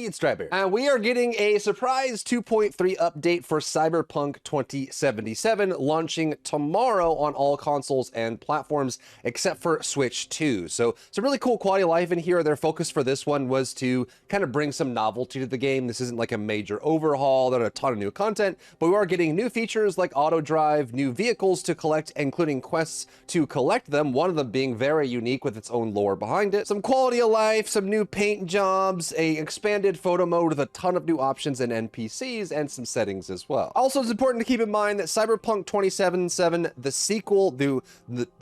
it's Drybear. And we are getting a surprise 2.3 update for Cyberpunk 2077, launching tomorrow on all consoles and platforms, except for Switch 2. So some really cool quality of life in here. Their focus for this one was to kind of bring some novelty to the game. This isn't like a major overhaul, not a ton of new content, but we are getting new features like Autodrive, new vehicles to collect, including quests to collect them, one of them being very unique with its own lore behind it. Some quality of life, some new paint jobs, a expanded photo mode with a ton of new options and NPCs, and some settings as well. Also, it's important to keep in mind that Cyberpunk 2077, the sequel, the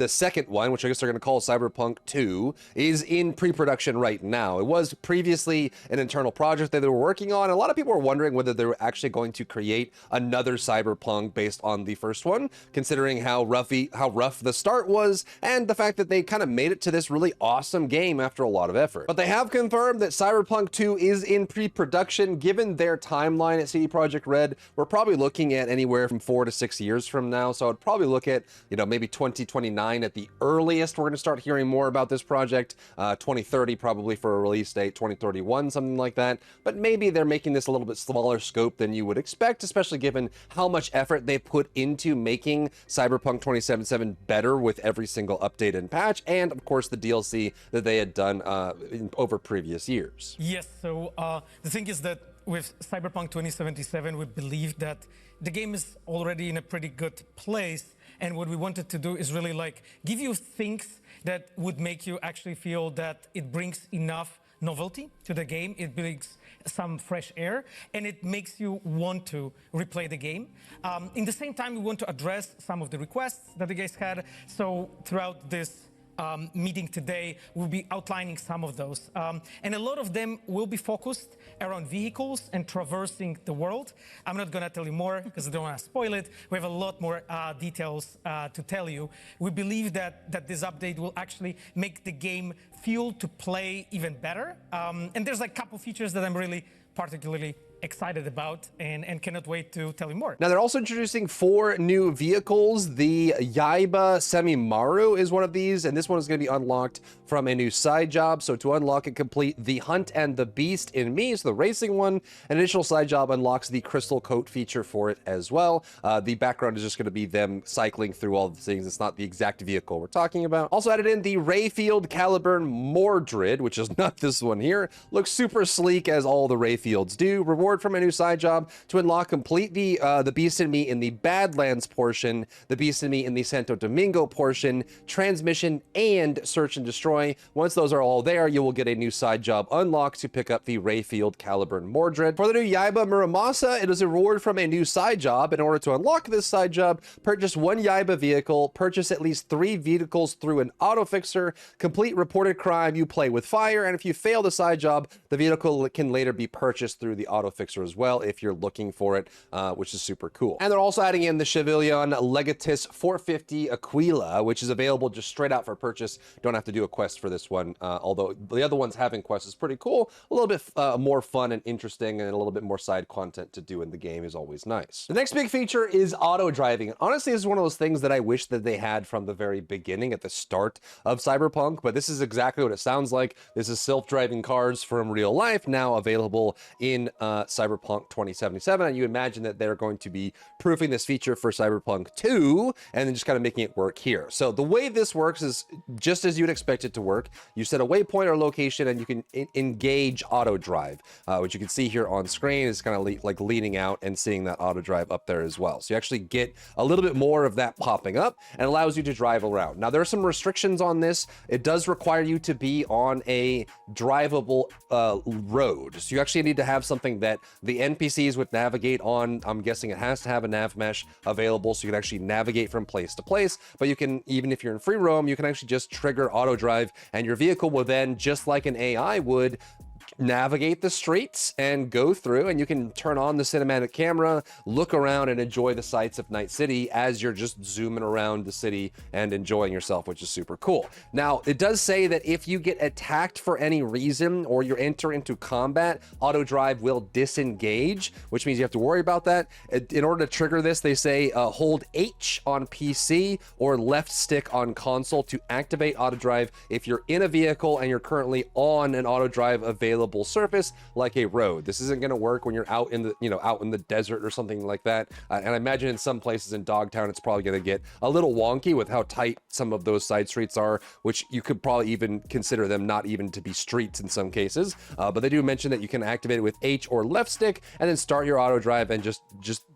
second one, which I guess they're going to call Cyberpunk 2, is in pre-production right now. It was previously an internal project that they were working on. A lot of people were wondering whether they were actually going to create another Cyberpunk based on the first one, considering how rough the start was, and the fact that they kind of made it to this really awesome game after a lot of effort. But they have confirmed that Cyberpunk 2 is in pre-production. Given their timeline at CD Projekt RED, we're probably looking at anywhere from 4 to 6 years from now. So I'd probably look at, maybe 2029 at the earliest. We're going to start hearing more about this project. 2030 probably for a release date, 2031, something like that. But maybe they're making this a little bit smaller scope than you would expect, especially given how much effort they put into making Cyberpunk 2077 better with every single update and patch, and of course the DLC that they had done over previous years. Yes, so the thing is that with Cyberpunk 2077, we believe that the game is already in a pretty good place, and what we wanted to do is really give you things that would make you actually feel that it brings enough novelty to the game, it brings some fresh air, and it makes you want to replay the game. In the same time, we want to address some of the requests that the guys had, so throughout this meeting today, we'll be outlining some of those. And a lot of them will be focused around vehicles and traversing the world. I'm not gonna tell you more because I don't wanna spoil it. We have a lot more details to tell you. We believe that this update will actually make the game feel to play even better. And there's a couple features that I'm really particularly excited about and cannot wait to tell you more. Now, they're also introducing 4 new vehicles. The Yaiba Semimaru is one of these, and this one is going to be unlocked from a new side job. So to unlock and complete the Hunt and the Beast in Me, so the racing one, an additional side job unlocks the Crystal Coat feature for it as well. The background is just going to be them cycling through all the things. It's not the exact vehicle we're talking about. Also added in the Rayfield Caliburn Mordred, which is not this one here. Looks super sleek as all the Rayfields do. Reward from a new side job to unlock complete the Beast in Me in the Badlands portion, the Beast in Me in the Santo Domingo portion, transmission, and search and destroy. Once those are all there, you will get a new side job unlocked to pick up the Rayfield Caliburn Mordred. For the new Yaiba Muramasa, it is a reward from a new side job. In order to unlock this side job, purchase 1 Yaiba vehicle, purchase at least 3 vehicles through an auto fixer, complete reported crime, you play with fire, and if you fail the side job, the vehicle can later be purchased through the auto fixer as well if you're looking for it, which is super cool. And they're also adding in the Chevillon Legatus 450 Aquila, which is available just straight out for purchase. Don't have to do a quest for this one, although the other ones having quests is pretty cool. A little bit more fun and interesting, and a little bit more side content to do in the game is always nice. The next big feature is auto driving. Honestly, this is one of those things that I wish that they had from the very beginning at the start of Cyberpunk, but this is exactly what it sounds like. This is self-driving cars from real life now available in Cyberpunk 2077, and you imagine that they're going to be proofing this feature for Cyberpunk 2 and then just kind of making it work here. So the way this works is just as you'd expect it to work. You set a waypoint or location and you can engage auto drive, which you can see here on screen is kind of like leaning out and seeing that auto drive up there as well. So you actually get a little bit more of that popping up and allows you to drive around. Now there are some restrictions on this. It does require you to be on a drivable road. So you actually need to have something that the NPCs would navigate on. I'm guessing it has to have a nav mesh available so you can actually navigate from place to place, but you can, even if you're in free roam, you can actually just trigger auto drive and your vehicle will then, just like an AI would, navigate the streets and go through, and you can turn on the cinematic camera, look around and enjoy the sights of Night City as you're just zooming around the city and enjoying yourself, which is super cool. Now, it does say that if you get attacked for any reason or you enter into combat, auto drive will disengage, which means you have to worry about that. In order to trigger this, they say hold H on PC or left stick on console to activate auto drive if you're in a vehicle and you're currently on an auto drive available available surface like a road. This isn't going to work when you're out in the, out in the desert or something like that. And I imagine in some places in Dogtown, it's probably going to get a little wonky with how tight some of those side streets are, which you could probably even consider them not even to be streets in some cases. But they do mention that you can activate it with H or left stick and then start your auto drive and just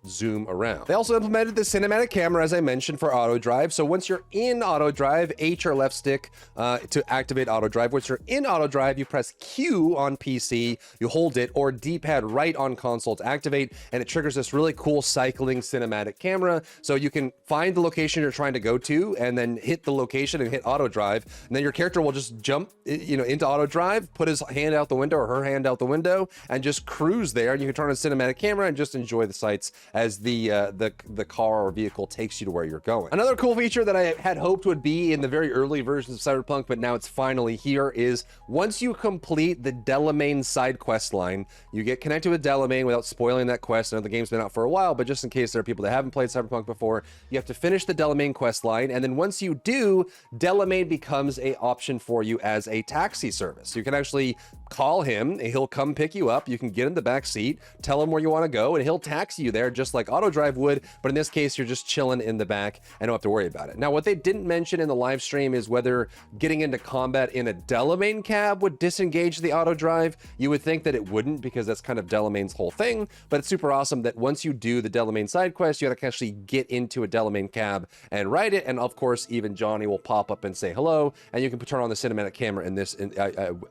zoom around. They also implemented the cinematic camera, as I mentioned, for auto drive. So once you're in auto drive, H or left stick to activate auto drive. Once you're in auto drive, you press Q on PC, you hold it, or D-pad right on console to activate, and it triggers this really cool cycling cinematic camera. So you can find the location you're trying to go to and then hit the location and hit auto drive, and then your character will just jump into auto drive, put his hand out the window or her hand out the window, and just cruise there. And you can turn on a cinematic camera and just enjoy the sights as the car or vehicle takes you to where you're going. Another cool feature that I had hoped would be in the very early versions of Cyberpunk, but now it's finally here, is once you complete the Delamain side quest line, you get connected with Delamain without spoiling that quest. I know the game's been out for a while, but just in case there are people that haven't played Cyberpunk before, you have to finish the Delamain quest line, and then once you do, Delamain becomes an option for you as a taxi service. You can actually call him, and he'll come pick you up. You can get in the back seat, tell him where you want to go, and he'll taxi you there just like Autodrive would, but in this case, you're just chilling in the back and don't have to worry about it. Now, what they didn't mention in the live stream is whether getting into combat in a Delamain cab would disengage the Autodrive. You would think that it wouldn't, because that's kind of Delamain's whole thing, but it's super awesome that once you do the Delamain side quest, you have to actually get into a Delamain cab and ride it, and of course, even Johnny will pop up and say hello, and you can turn on the cinematic camera in this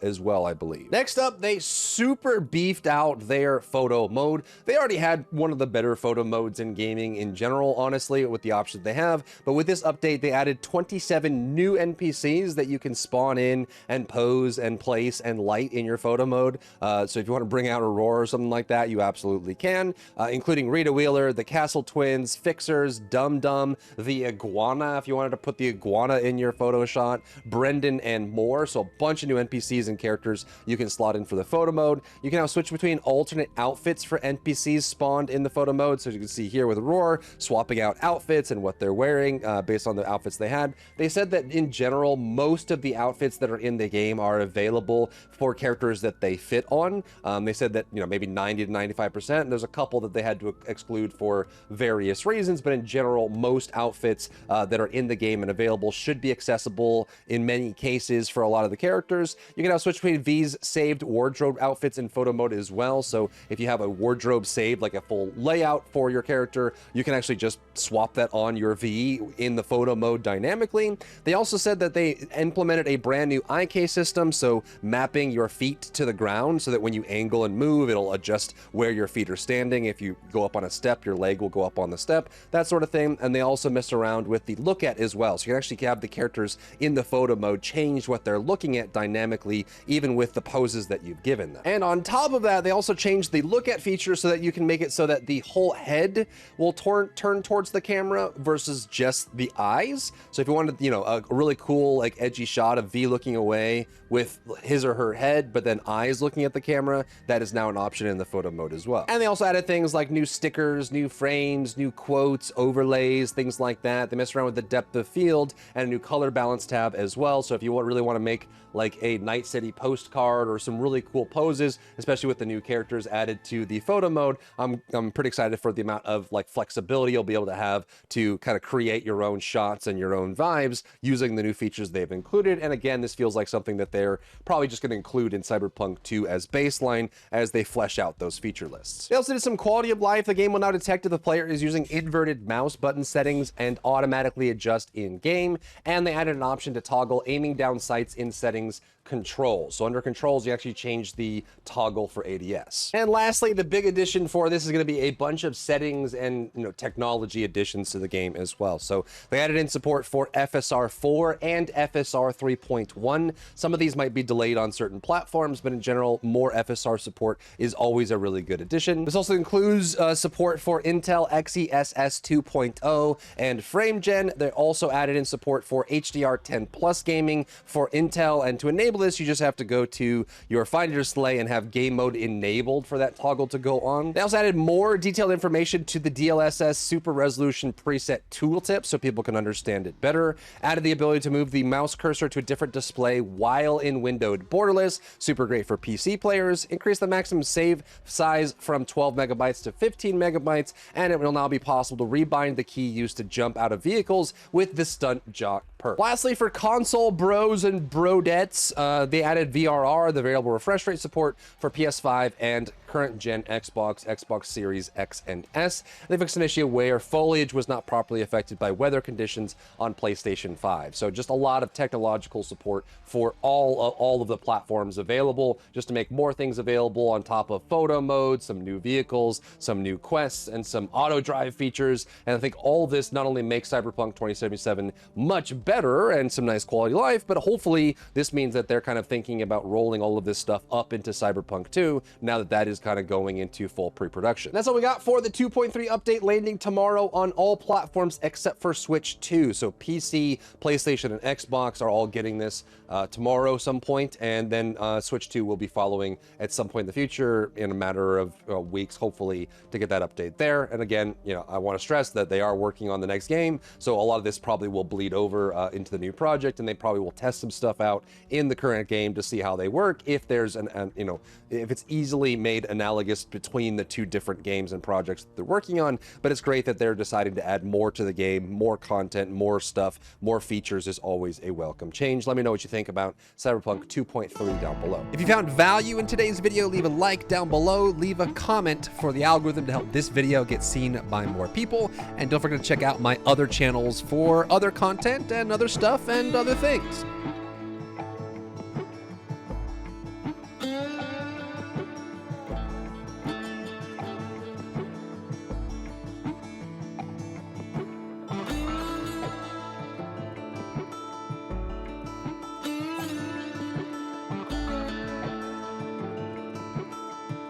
as well, I believe. Next up, they super beefed out their photo mode. They already had one of the better photo modes in gaming in general, honestly, with the options they have, but with this update, they added 27 new NPCs that you can spawn in and pose and place and light in your photo mode. So if you want to bring out Aurora or something like that, you absolutely can, including Rita Wheeler, the Castle Twins, Fixers, Dum Dum, the Iguana, if you wanted to put the Iguana in your photo shot, Brendan, and more. So a bunch of new NPCs and characters you can slot in for the photo mode. You can now switch between alternate outfits for NPCs spawned in the photo mode. So you can see here with Roar, swapping out outfits and what they're wearing based on the outfits they had. They said that in general, most of the outfits that are in the game are available for characters that they fit on. They said that, maybe 90 to 95%, and there's a couple that they had to exclude for various reasons, but in general, most outfits that are in the game and available should be accessible in many cases for a lot of the characters. You can now switch between V's saved wardrobe outfits in photo mode as well. So if you have a wardrobe saved, like a full layout for your character, you can actually just swap that on your V in the photo mode dynamically. They also said that they implemented a brand new IK system, so mapping your feet to the ground so that when you angle and move, it'll adjust where your feet are standing. If you go up on a step, your leg will go up on the step, that sort of thing. And they also mess around with the look at as well. So you can actually have the characters in the photo mode change what they're looking at dynamically, even with the poses that you've given them. And on top of that, they also changed the look at feature so that you can make it so that the whole head will turn towards the camera versus just the eyes. So if you wanted, a really cool, like edgy shot of V looking away with his or her head, but then eyes looking at the camera, that is now an option in the photo mode as well. And they also added things like new stickers, new frames, new quotes, overlays, things like that. They messed around with the depth of field and a new color balance tab as well. So if you really want to make like a Night City postcard or some really cool poses, especially with the new characters added to the photo mode, I'm pretty excited for the amount of like flexibility you'll be able to have to kind of create your own shots and your own vibes using the new features they've included. And again, this feels like something that they're probably just going to include in Cyberpunk 2 as baseline as they flesh out those feature lists. They also did some quality of life. The game will now detect if the player is using inverted mouse button settings and automatically adjust in game. And they added an option to toggle aiming down sights in settings controls. So under controls, you actually change the toggle for ADS. And lastly, the big addition for this is going to be a bunch of settings and technology additions to the game as well. So they added in support for FSR 4 and FSR 3.1. Some of these might be delayed on certain platforms, but in general, more FSR support is always a really good addition. This also includes support for Intel XeSS 2.0 and FrameGen. They also added in support for HDR10 Plus gaming for Intel, and to enable disable this, you just have to go to your Find Your Display and have game mode enabled for that toggle to go on. They also added more detailed information to the DLSS Super Resolution preset tooltip so people can understand it better. Added the ability to move the mouse cursor to a different display while in windowed borderless. Super great for PC players. Increase the maximum save size from 12 megabytes to 15 megabytes, and it will now be possible to rebind the key used to jump out of vehicles with the stunt jock perk. Lastly, for console bros and brodettes, they added VRR, the variable refresh rate support for PS5 and current gen Xbox, Xbox Series X and S. They fixed an issue where foliage was not properly affected by weather conditions on PlayStation 5. So just a lot of technological support for all of the platforms available, just to make more things available on top of photo mode, some new vehicles, some new quests, and some Autodrive features. And I think all this not only makes Cyberpunk 2077 much better and some nice quality of life, but hopefully this means that they're kind of thinking about rolling all of this stuff up into Cyberpunk 2 now that that is kind of going into full pre-production. That's all we got for the 2.3 update, landing tomorrow on all platforms except for Switch 2. So PC, PlayStation, and Xbox are all getting this tomorrow some point, and then Switch 2 will be following at some point in the future in a matter of weeks, hopefully, to get that update there. And again, you know, I want to stress that they are working on the next game, so a lot of this probably will bleed over into the new project, and they probably will test some stuff out in the current game to see how they work, if there's you know, if it's easily made analogous between the two different games and projects that they're working on. But it's great that they're deciding to add more to the game, more content, more stuff, more features is always a welcome change. Let me know what you think about Cyberpunk 2.3 down below. If you found value in today's video, leave a like down below, leave a comment for the algorithm to help this video get seen by more people, and don't forget to check out my other channels for other content and other stuff and other things.